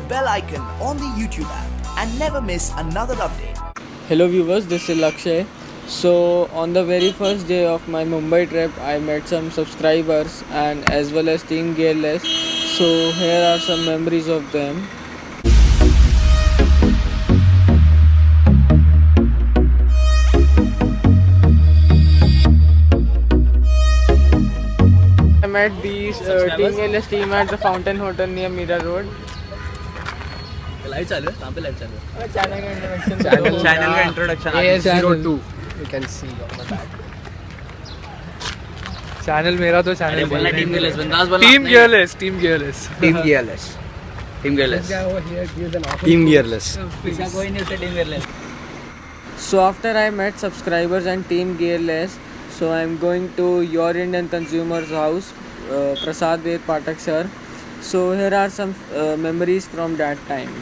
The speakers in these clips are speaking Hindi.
the bell icon on the YouTube app and never miss another update. Hello viewers, this is Lakshay. So on the very first day of my Mumbai trip, I met some subscribers and as well as Team Gearless. So here are some memories of them. I met these Team Gearless team at the Fountain Hotel near Mira Road. Live चालू है कहाँ पे लाइव चालू है चैनल का introduction AS02 you can see on the back channel मेरा तो चैनल बोलना टीम गियरलेस बंदास बोलना टीम गियरलेस कोई नहीं उसे team gearless So after I met subscribers and Team Gearless, so I am going to Your Indian Consumer's house, Prasad Ved Patak sir. So here are some memories from that time.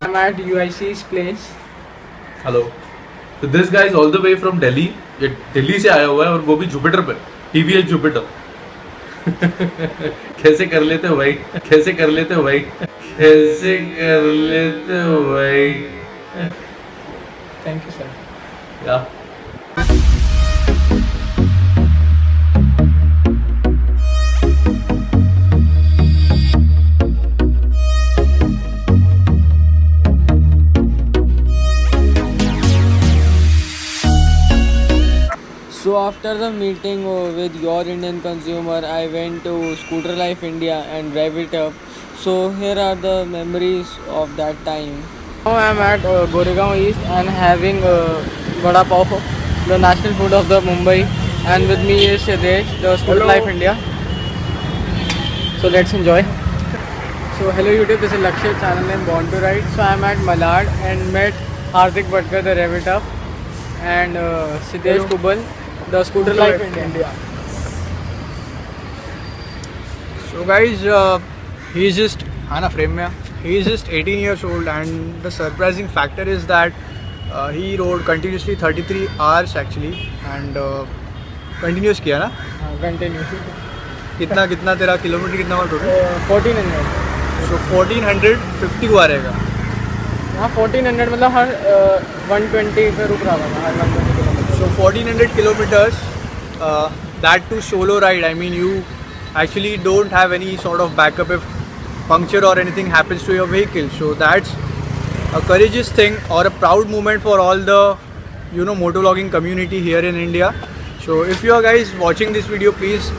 I'm at UIC's place. Hello तो this guys all the way from Delhi, ये दिल्ली से आया हुआ है और वो भी जुपिटर पे, टीवीएस जुपिटर। कैसे कर लेते हो भाई, कैसे कर लेते हो भाई, कैसे कर लेते हो भाई। Thank you sir. या So after the meeting with Your Indian Consumer, I went to Scooter Life India and drive it up. So here are the memories of that time. Now I am at Goregaon East and having Vada Pav, the national food of the Mumbai, and with me is Siddesh, the Scooter Life India. So let's enjoy. So hello YouTube, this is Lakshay, channel name Born to Ride. So I am at Malad and met Hardik Bhatkar, the Rev It Up, and Siddesh Kubal, the Scooter Life India. So guys, he's just Hana frame mein. He's just 18 years old, and the surprising factor is that he rode continuously 33 hours actually, and continuous किया ना? Continue. कितना तेरा किलोमीटर कितना हुआ टोटल? 1400. So 1450 हुआ रहेगा. हाँ 1400 मतलब हर 120 पे रुक रहा था हर 120 kilometre. So 1400 kilometers, that too solo ride. I mean, you actually don't have any sort of backup if puncture or anything happens to your vehicle. So that's a courageous thing or a proud moment for all the motovlogging community here in India. So if you are guys watching this video, please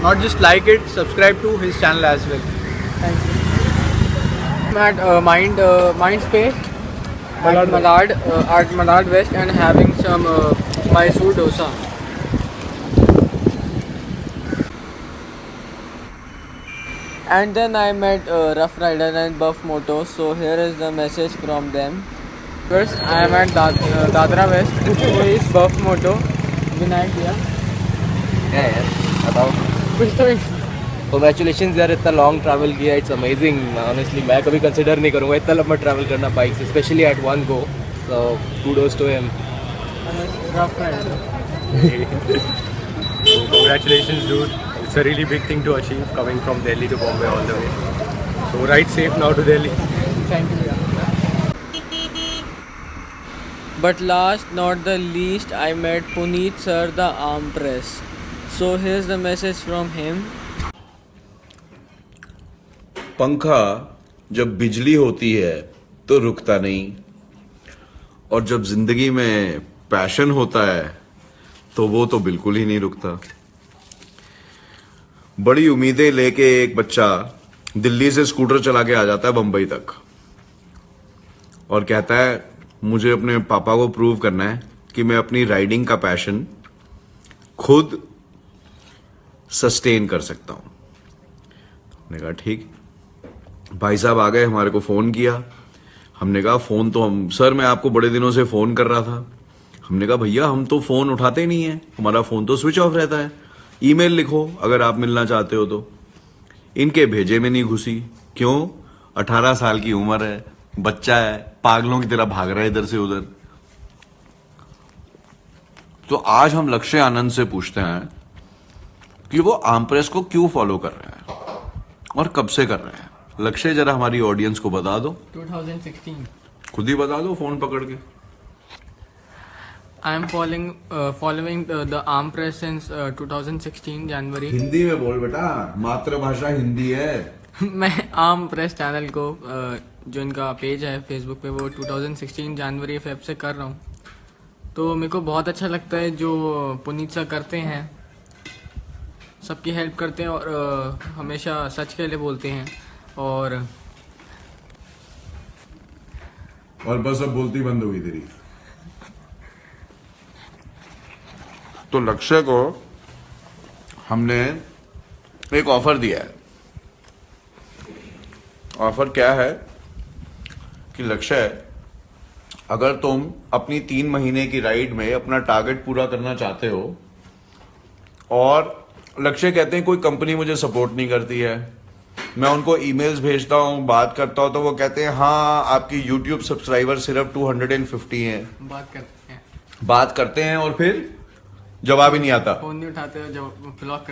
not just like it, subscribe to his channel as well. Thank you. I'm at Mindspace at Malad West and having some Mysore dosa. And then I met Rough Rider and Buff Moto. So here is the message from them. First, I am at Dadra West, who is Buff Moto. Vinayak here. क्या यार बताओ कुछ तो Congratulations यार, इतना लॉन्ग ट्रैवल किया, इट्स अमेजिंग. ऑनेस्टली मैं कभी कंसिडर नहीं करूँगा इतना लंबा ट्रैवल करना बाइक से, specially at one go. So kudos to him. Rough Rider. Congratulations dude, it's a really big thing to achieve coming from Delhi to Bombay all the way. So ride safe now to Delhi. Thank you. But last not the least, I met Puneet sir, the arm press. So here's the message from him. पंखा जब बिजली होती है तो रुकता नहीं, और जब जिंदगी में पैशन होता है तो वो तो बिल्कुल ही नहीं रुकता. बड़ी उम्मीदें लेके एक बच्चा दिल्ली से स्कूटर चला के आ जाता है बंबई तक और कहता है मुझे अपने पापा को प्रूव करना है कि मैं अपनी राइडिंग का पैशन खुद सस्टेन कर सकता हूं. मैंने कहा ठीक. भाई साहब आ गए, हमारे को फ़ोन किया। हमने कहा फ़ोन तो हम सर मैं आपको बड़े दिनों से फ़ोन कर रहा था। हमने कहा भैया हम तो फ़ोन उठाते नहीं हैं, हमारा फ़ोन तो स्विच ऑफ रहता है, ईमेल लिखो अगर आप मिलना चाहते हो तो। इनके भेजे में नहीं घुसी। क्यों? 18 साल की उम्र है, बच्चा है, पागलों की तरह भाग रहा है इधर से उधर। तो आज हम लक्ष्य आनंद से पूछते हैं कि वो आर्मप्रेस को क्यों फॉलो कर रहे हैं और कब से कर रहे हैं। लक्ष्य जरा हमारी ऑडियंस को बता दो। 2016 खुद ही बता दो फोन पकड़ के। I am following the arm press since 2016 January. Hindi में बोल बेटा, मातृभाषा हिंदी है। मैं आर्म प्रेस चैनल को जो इनका पेज है फेसबुक पे वो 2016 जनवरी फेब से कर रहा हूँ। तो मेरे को बहुत अच्छा लगता है जो पुनीत सर करते हैं, सबकी हेल्प करते हैं और हमेशा सच के लिए बोलते हैं। और बस अब बोलती बंद होगी तेरी। तो लक्ष्य को हमने एक ऑफर दिया है। ऑफर क्या है कि लक्ष्य, अगर तुम अपनी 3 महीने की राइड में अपना टारगेट पूरा करना चाहते हो और लक्ष्य कहते हैं कोई कंपनी मुझे सपोर्ट नहीं करती है, मैं उनको ईमेल्स भेजता हूं, बात करता हूं, तो वो कहते हैं हाँ आपकी YouTube सब्सक्राइबर सिर्फ 250 हैं। बात करते हैं और फिर जवाब ही नहीं आता, फोन नहीं उठाते हो, जब ब्लॉक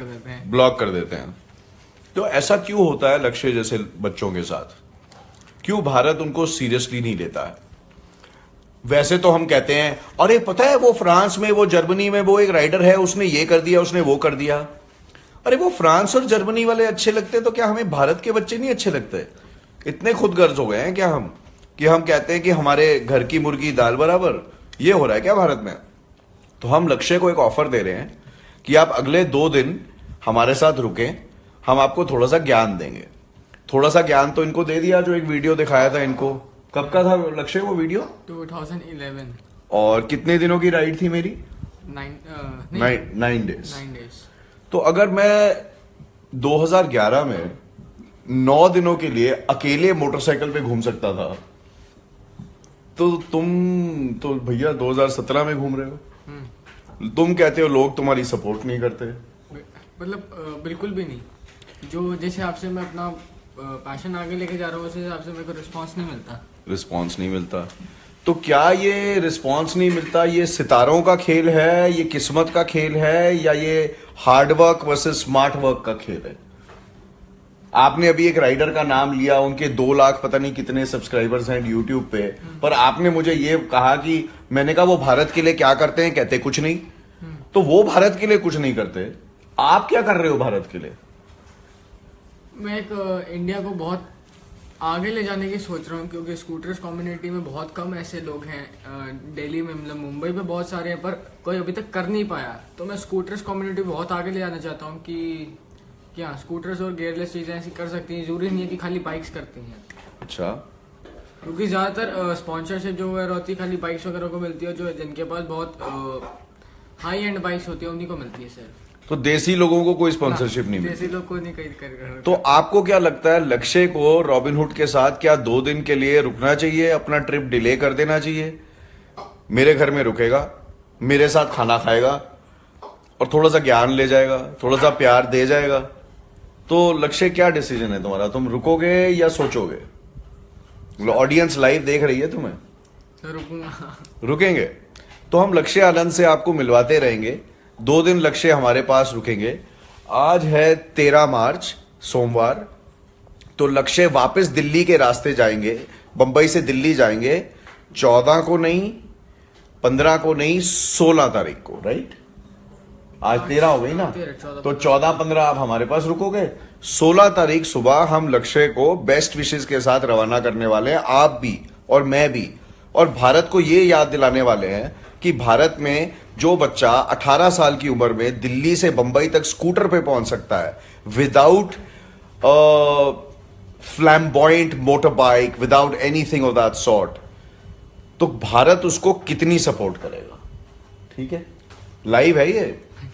कर देते हैं। तो ऐसा क्यों होता है लक्ष्य जैसे बच्चों के साथ? क्यों भारत उनको सीरियसली नहीं लेता है? वैसे तो हम कहते हैं अरे पता है वो फ्रांस में, वो जर्मनी में वो एक राइडर है, उसने ये कर दिया, उसने वो कर दिया। अरे वो फ्रांस और जर्मनी वाले अच्छे लगते तो क्या हमें भारत के बच्चे नहीं अच्छे लगते? इतने खुदगर्ज हो गए हैं क्या हम कि हम कहते हैं कि हमारे घर की मुर्गी दाल बराबर? ये हो रहा है क्या भारत में? तो हम लक्ष्य को एक ऑफर दे रहे हैं कि आप अगले 2 दिन हमारे साथ रुकें, हम आपको थोड़ा सा ज्ञान देंगे। थोड़ा सा ज्ञान तो इनको दे दिया, जो एक वीडियो दिखाया था इनको। कब का था लक्ष्य वो वीडियो? 2011। और कितने दिनों की राइड थी मेरी? 9 डेज। तो अगर मैं 2011 में 9 दिनों के लिए अकेले मोटरसाइकिल पे घूम सकता था, तो तुम तो भैया 2017 में घूम रहे हो। तुम कहते हो लोग तुम्हारी सपोर्ट नहीं करते। मतलब बिल्कुल भी नहीं। जो जिस हिसाब से मैं अपना पैशन आगे लेके जा रहा हूँ उस हिसाब से मेरे को रिस्पांस नहीं मिलता। तो क्या ये रिस्पांस नहीं मिलता, ये सितारों का खेल है, ये किस्मत का खेल है, या ये हार्डवर्क वर्सेस स्मार्ट वर्क का खेल है? आपने अभी एक राइडर का नाम लिया, उनके 2 लाख पता नहीं कितने सब्सक्राइबर्स हैं यूट्यूब पे, पर आपने मुझे ये कहा कि मैंने कहा वो भारत के लिए क्या करते हैं, कहते कुछ नहीं। तो वो भारत के लिए कुछ नहीं करते, आप क्या कर रहे हो भारत के लिए? मैं एक इंडिया को बहुत आगे ले जाने की सोच रहा हूँ, क्योंकि स्कूटर्स कम्युनिटी में बहुत कम ऐसे लोग हैं। दिल्ली में, मतलब मुंबई में बहुत सारे हैं, पर कोई अभी तक कर नहीं पाया। तो मैं स्कूटर्स कम्युनिटी बहुत आगे ले जाना चाहता हूँ कि क्या स्कूटर्स और गियरलेस चीजें ऐसी कर सकती हैं, जरूरी नहीं है कि खाली बाइक्स करती हैं। अच्छा। क्योंकि ज्यादातर स्पॉन्सरशिप जो है होती है खाली बाइक्स वगैरह को मिलती है, जो जिनके पास बहुत हाई एंड बाइक्स होती है उन्हीं को मिलती है सर। तो देसी लोगों को कोई स्पॉन्सरशिप नहीं मिलती? देसी लोग को नहीं कर। तो आपको क्या लगता है लक्ष्य को रॉबिनहुड के साथ क्या 2 दिन के लिए रुकना चाहिए, अपना ट्रिप डिले कर देना चाहिए? मेरे घर में रुकेगा, मेरे साथ खाना खाएगा और थोड़ा सा ज्ञान ले जाएगा, थोड़ा सा प्यार दे जाएगा। तो लक्ष्य क्या डिसीजन है तुम्हारा? तुम रुकोगे या सोचोगे? ऑडियंस लाइव देख रही है तुम्हें। सर रुकूंगा। रुकेंगे। तो हम लक्ष्य आनंद से आपको मिलवाते रहेंगे। 2 दिन लक्ष्य हमारे पास रुकेंगे। आज है 13 मार्च सोमवार। तो लक्ष्य वापस दिल्ली के रास्ते जाएंगे, बंबई से दिल्ली जाएंगे 14 को नहीं, 15 को नहीं, 16 तारीख को। राइट, आज 13 हो गई ना, तो 14-15 आप हमारे पास रुकोगे। 16 तारीख सुबह हम लक्ष्य को बेस्ट विशेष के साथ रवाना करने वाले हैं, आप भी और मैं भी। और भारत को ये याद दिलाने वाले हैं कि भारत में जो बच्चा 18 साल की उम्र में दिल्ली से बंबई तक स्कूटर पे पहुंच सकता है without flamboyant motor bike, without anything of that sort, तो भारत उसको कितनी सपोर्ट करेगा। ठीक है, लाइव है ये।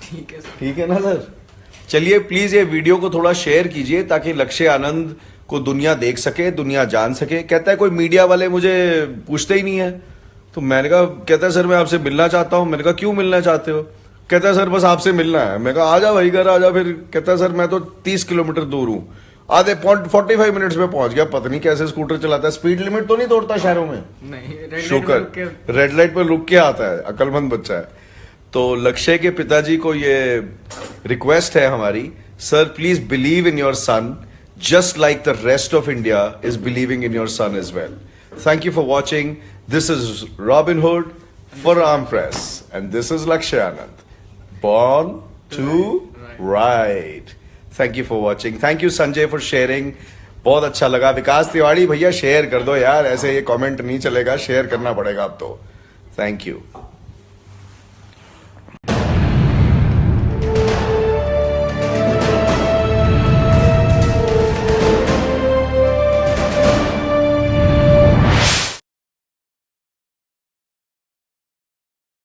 ठीक है सर। ठीक है ना सर? चलिए प्लीज ये वीडियो को थोड़ा शेयर कीजिए ताकि लक्ष्य आनंद को दुनिया देख सके, दुनिया जान सके। कहता है कोई मीडिया वाले मुझे पूछते ही नहीं है। तो मैंने कहा, कहता है सर मैं आपसे मिलना चाहता हूँ। मैंने कहा क्यों मिलना चाहते हो? कहता है सर बस आपसे मिलना है। मैं कहा आजा भाई घर आजा। फिर कहता है सर मैं तो 30 किलोमीटर दूर हूँ। आधे 45 मिनट्स में पहुंच गया। पता नहीं कैसे स्कूटर चलाता है, स्पीड लिमिट तो नहीं तोड़ता शहरों में? नहीं, शुक्र, रेड लाइट पर रुक के आता है, अक्लमंद बच्चा है। तो लक्ष्य के पिताजी को ये रिक्वेस्ट है हमारी, sir please believe in your son just like the rest of India is believing in your son as well. Thank you for watching. This is Robin Hood for Ram Press and this is Lakshya Anand. Born to ride. Thank you for watching. Thank you Sanjay for sharing. बहुत अच्छा लगा। विकास तिवारी भैया शेयर कर दो यार, ऐसे ये कमेंट नहीं चलेगा, शेयर करना पड़ेगा अब तो। Thank you.